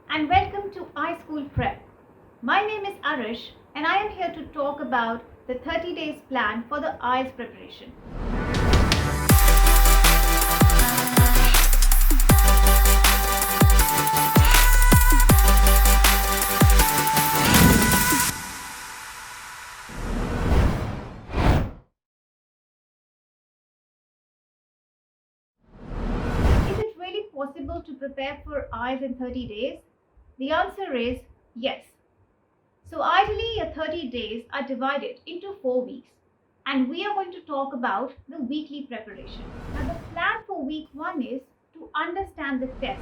and welcome to iSchoolPrep. My name is Arish and I am here to talk about the 30 days plan for the IELTS preparation. Is it really possible to prepare for IELTS in 30 days? The answer is yes. So ideally your 30 days are divided into 4 weeks and we are going to talk about the weekly preparation. Now the plan for week 1 is to understand the test.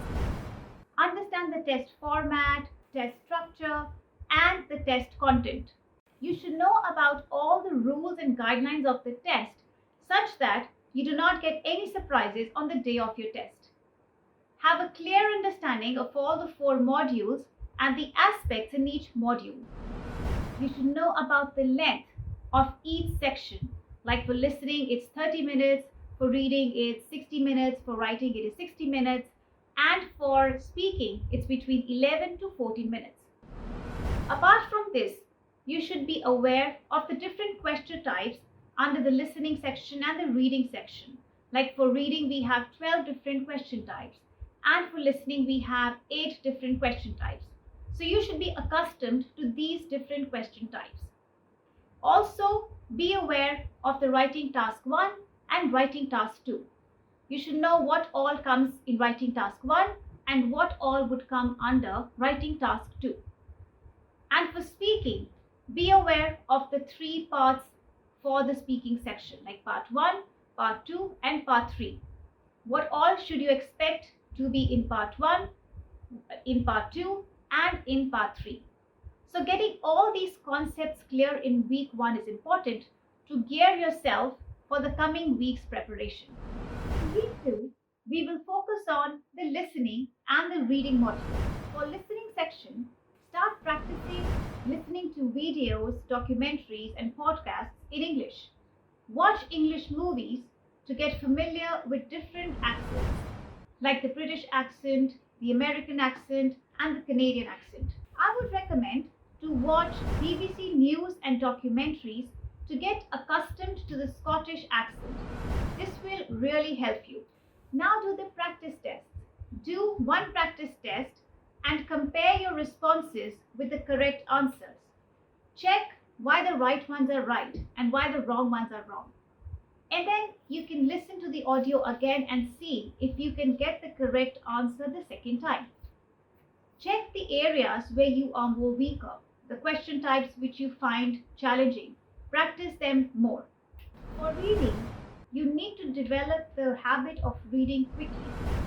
Understand the test format, test structure and the test content. You should know about all the rules and guidelines of the test such that you do not get any surprises on the day of your test. Have a clear understanding of all the 4 modules and the aspects in each module. You should know about the length of each section. Like for listening, it's 30 minutes, for reading, it's 60 minutes, for writing, it is 60 minutes, and for speaking, it's between 11 to 14 minutes. Apart from this, you should be aware of the different question types under the listening section and the reading section. Like for reading, we have 12 different question types, and for listening, we have 8 different question types. So you should be accustomed to these different question types. Also, be aware of the writing task 1 and writing task 2. You should know what all comes in writing task 1 and what all would come under writing task 2. And for speaking, be aware of the 3 parts for the speaking section, like part 1, part 2, and part 3. What all should you expect to be in part 1, in part 2, and in part 3. So getting all these concepts clear in week 1 is important to gear yourself for the coming week's preparation. In week 2, we will focus on the listening and the reading module. For listening section, start practicing listening to videos, documentaries, and podcasts in English. Watch English movies to get familiar with different accents, like the British accent, the American accent, and the Canadian accent. I would recommend to watch BBC news and documentaries to get accustomed to the Scottish accent. This will really help you. Now do the practice tests. Do one practice test and compare your responses with the correct answers. Check why the right ones are right and why the wrong ones are wrong. And then you can listen to the audio again and see if you can get the correct answer the second time. Check the areas where you are more weaker, the question types which you find challenging. Practice them more. For reading, you need to develop the habit of reading quickly.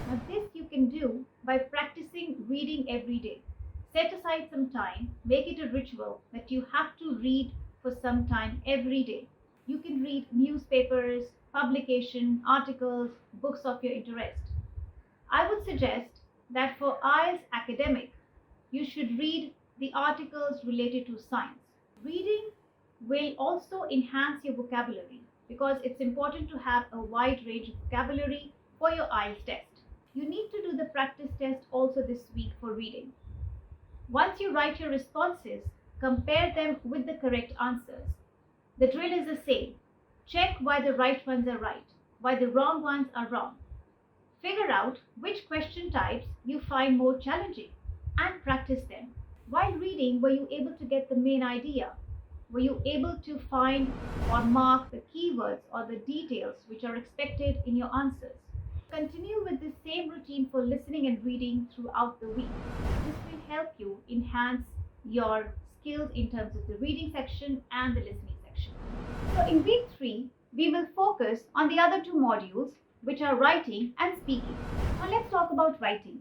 Now this you can do by practicing reading every day. Set aside some time, make it a ritual that you have to read for some time every day. You can read newspapers, publication, articles, books of your interest. I would suggest that for IELTS academic, you should read the articles related to science. Reading will also enhance your vocabulary because it's important to have a wide range of vocabulary for your IELTS test. You need to do the practice test also this week for reading. Once you write your responses, compare them with the correct answers. The drill is the same. Check why the right ones are right, why the wrong ones are wrong. Figure out which question types you find more challenging and practice them. While reading, were you able to get the main idea? Were you able to find or mark the keywords or the details which are expected in your answers? Continue with the same routine for listening and reading throughout the week. This will help you enhance your skills in terms of the reading section and the listening section. So in week 3, we will focus on the other 2 modules, which are writing and speaking. Now let's talk about writing.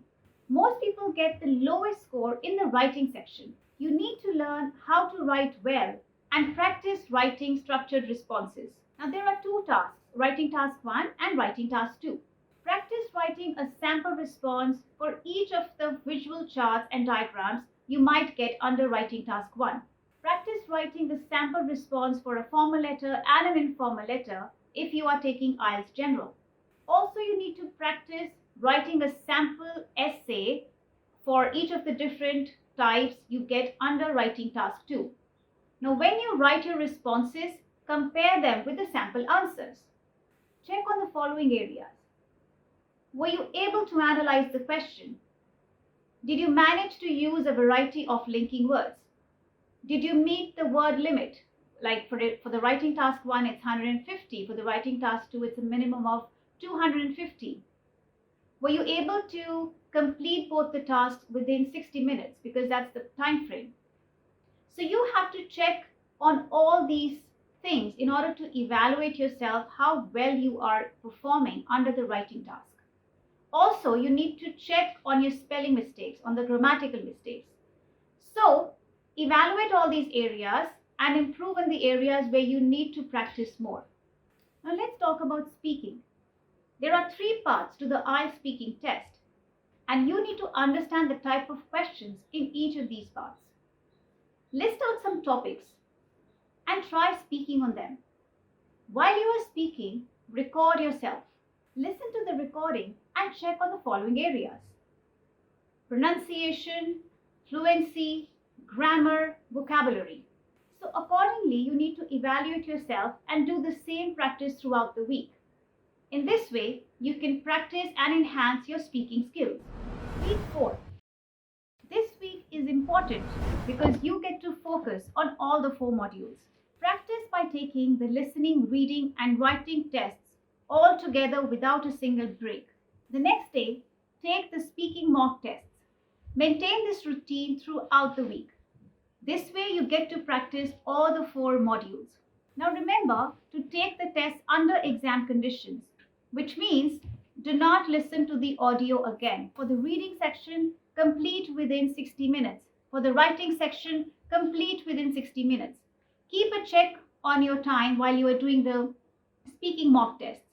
Most people get the lowest score in the writing section. You need to learn how to write well and practice writing structured responses. Now there are 2 tasks, writing task 1 and writing task 2. Practice writing a sample response for each of the visual charts and diagrams you might get under writing task 1. Practice writing the sample response for a formal letter and an informal letter if you are taking IELTS General. Also, you need to practice writing a sample essay for each of the different types you get under writing task 2. Now, when you write your responses, compare them with the sample answers. Check on the following areas. Were you able to analyze the question? Did you manage to use a variety of linking words? Did you meet the word limit? Like for the writing task 1, it's 150. For the writing task 2, it's a minimum of 250. Were you able to complete both the tasks within 60 minutes? Because that's the time frame. So you have to check on all these things in order to evaluate yourself how well you are performing under the writing task. Also, you need to check on your spelling mistakes, on the grammatical mistakes. So, evaluate all these areas and improve in the areas where you need to practice more. Now, let's talk about speaking. There are 3 parts to the IELTS speaking test, and you need to understand the type of questions in each of these parts. List out some topics and try speaking on them. While you are speaking, record yourself. Listen to the recording and check on the following areas: pronunciation, fluency, grammar, vocabulary. So accordingly, you need to evaluate yourself and do the same practice throughout the week. In this way, you can practice and enhance your speaking skills. Week 4. This week is important because you get to focus on all the 4 modules. Practice by taking the listening, reading, and writing tests all together without a single break. The next day, take the speaking mock tests. Maintain this routine throughout the week. This way, you get to practice all the 4 modules. Now remember to take the test under exam conditions, which means do not listen to the audio again. For the reading section, complete within 60 minutes. For the writing section, complete within 60 minutes. Keep a check on your time while you are doing the speaking mock tests.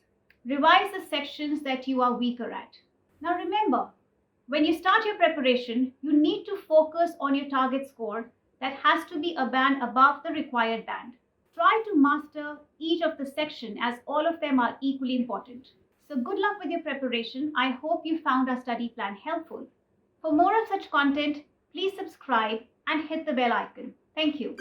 Revise the sections that you are weaker at. Now remember, when you start your preparation, you need to focus on your target score that has to be a band above the required band. Try to master each of the section as all of them are equally important. So good luck with your preparation. I hope you found our study plan helpful. For more of such content, please subscribe and hit the bell icon. Thank you.